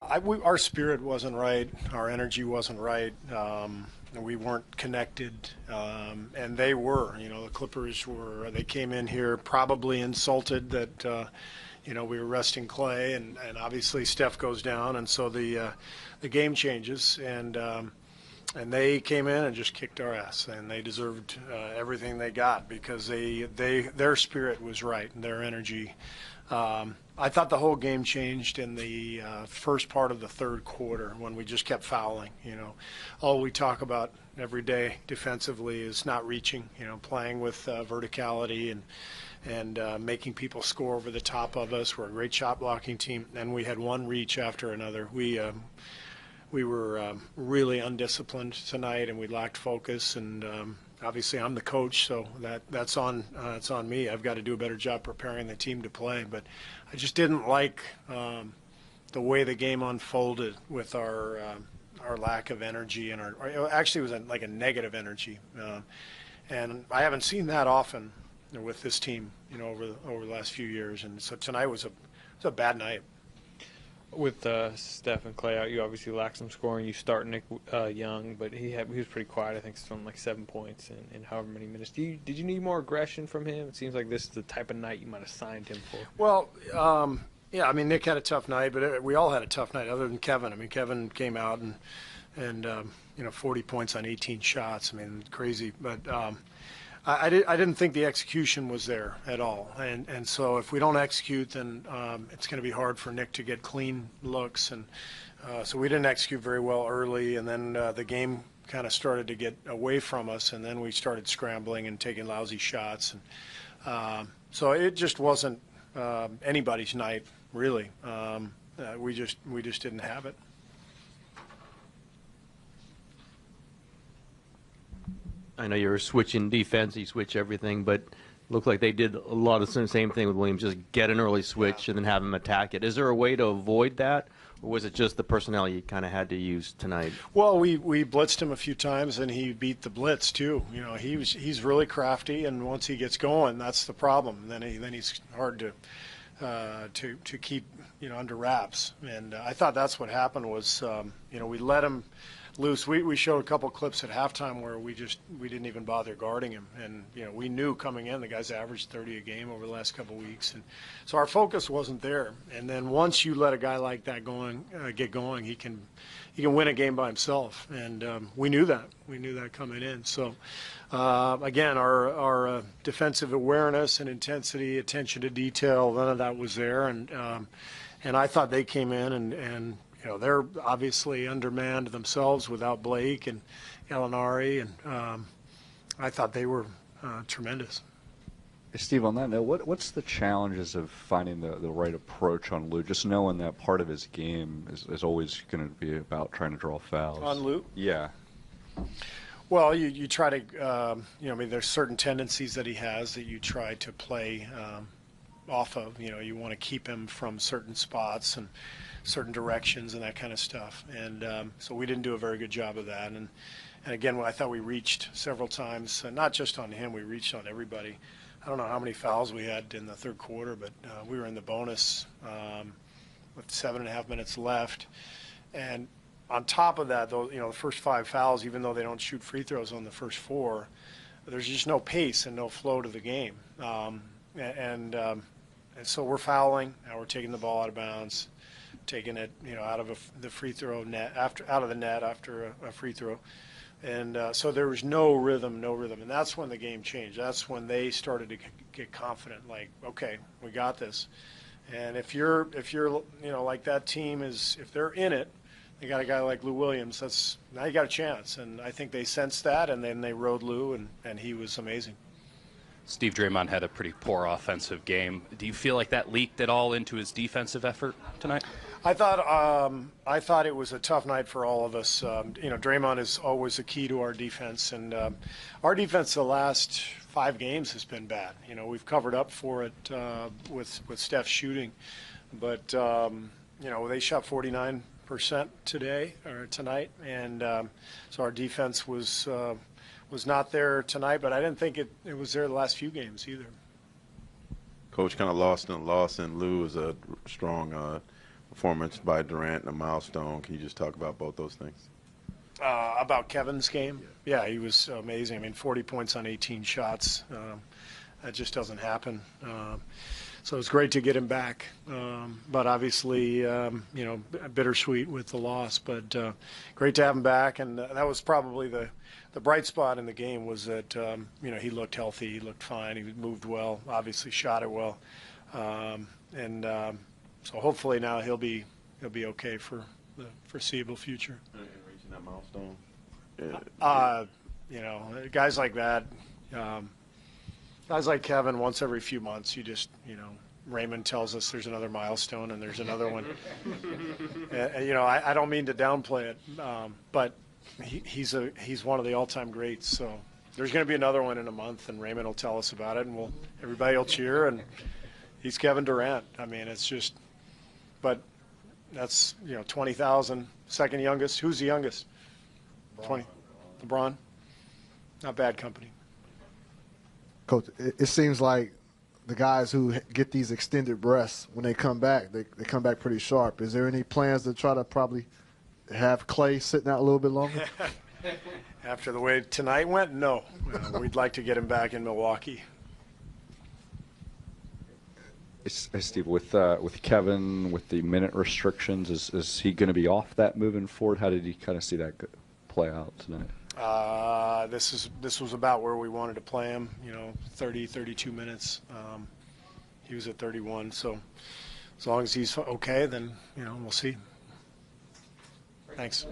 Our spirit wasn't right. Our energy wasn't right. We weren't connected, and they were. The Clippers were. They came in here probably insulted that we were resting Clay, and obviously Steph goes down, and so the game changes, and they came in and just kicked our ass, and they deserved everything they got because their spirit was right and their energy. I thought the whole game changed in the first part of the third quarter when we just kept fouling. All we talk about every day defensively is not reaching. Playing with verticality and making people score over the top of us. We're a great shot blocking team, and we had one reach after another. We were really undisciplined tonight, and we lacked focus. And obviously, I'm the coach, so that's on me. I've got to do a better job preparing the team to play. But I just didn't like the way the game unfolded with our lack of energy and actually it was like a negative energy, and I haven't seen that often with this team, over the last few years. And so tonight was a bad night. With Steph and Clay out, you obviously lack some scoring. You start Nick Young, but he was pretty quiet. I think something like 7 points in however many minutes. Did you need more aggression from him? It seems like this is the type of night you might have signed him for. Well, yeah, I mean, Nick had a tough night, but we all had a tough night other than Kevin. I mean, Kevin came out and 40 points on 18 shots. I mean, crazy. But I didn't think the execution was there at all. And so if we don't execute, then it's going to be hard for Nick to get clean looks. And so we didn't execute very well early, and then the game kind of started to get away from us, and then we started scrambling and taking lousy shots. And so it just wasn't anybody's night, really. We just didn't have it. I know you're switching defense, you switch everything, but it looked like they did a lot of the same thing with Williams, just get an early switch and then have him attack it. Is there a way to avoid that, or was it just the personnel you kind of had to use tonight? Well, we blitzed him a few times, and he beat the blitz too. He's really crafty, and once he gets going, that's the problem. Then he's hard to keep under wraps. And I thought that's what happened was we let him loose. We showed a couple clips at halftime where we didn't even bother guarding him, and we knew coming in the guy's averaged 30 a game over the last couple of weeks, and so our focus wasn't there. And then once you let a guy like that get going, he can win a game by himself, and we knew that coming in. So again, our defensive awareness and intensity, attention to detail, none of that was there, and I thought they came in and they're obviously undermanned themselves without Blake and Gallinari, and I thought they were tremendous. Hey, Steve, on that note, what's the challenges of finding the right approach on Lou? Just knowing that part of his game is always going to be about trying to draw fouls. On Lou? Yeah. Well, you try to, I mean, there's certain tendencies that he has that you try to play off of. You want to keep him from certain spots and certain directions and that kind of stuff. And so we didn't do a very good job of that. And again, I thought we reached several times, not just on him, we reached on everybody. I don't know how many fouls we had in the third quarter, but we were in the bonus with 7.5 minutes left. And on top of that, though, the first 5 fouls, even though they don't shoot free throws on the first 4, there's just no pace and no flow to the game. And so we're fouling. Now we're taking the ball out of bounds, taking it, out of the free throw net out of the net after a free throw, and so there was no rhythm, and that's when the game changed. That's when they started to get confident, like, okay, we got this. And if you're like that team if they're in it, they got a guy like Lou Williams. Now you got a chance, and I think they sensed that, and then they rode Lou, and he was amazing. Steve, Draymond had a pretty poor offensive game. Do you feel like that leaked at all into his defensive effort tonight? I thought it was a tough night for all of us. Draymond is always a key to our defense, and our defense the last 5 games has been bad. We've covered up for it with Steph shooting, but they shot 49% tonight, and so our defense was not there tonight. But I didn't think it was there the last few games either. Coach kind of lost, and Lou is a strong performance by Durant and a milestone. Can you just talk about both those things? About Kevin's game, yeah, he was amazing. I mean, 40 points on 18 shots. That just doesn't happen. So it's great to get him back. But obviously, bittersweet with the loss. But great to have him back. And that was probably the bright spot in the game was that, he looked healthy. He looked fine. He moved well, obviously shot it well. So hopefully now he'll be okay for the foreseeable future. Reaching that milestone. Guys like that, guys like Kevin, once every few months, Raymond tells us there's another milestone and there's another one. I don't mean to downplay it, but he's one of the all-time greats. So there's going to be another one in a month, and Raymond will tell us about it, and everybody will cheer. And he's Kevin Durant. I mean, it's just, but that's 20,000, second youngest. Who's the youngest? 20. LeBron. Not bad company. Coach, it seems like the guys who get these extended breaths, when they come back, they come back pretty sharp. Is there any plans to try to probably have Clay sitting out a little bit longer? After the way tonight went, no. We'd like to get him back in Milwaukee. Steve, with Kevin, with the minute restrictions, is he going to be off that moving forward? How did you kind of see that play out tonight? This was about where we wanted to play him, 30, 32 minutes. He was at 31, so as long as he's okay, then, we'll see. Thanks.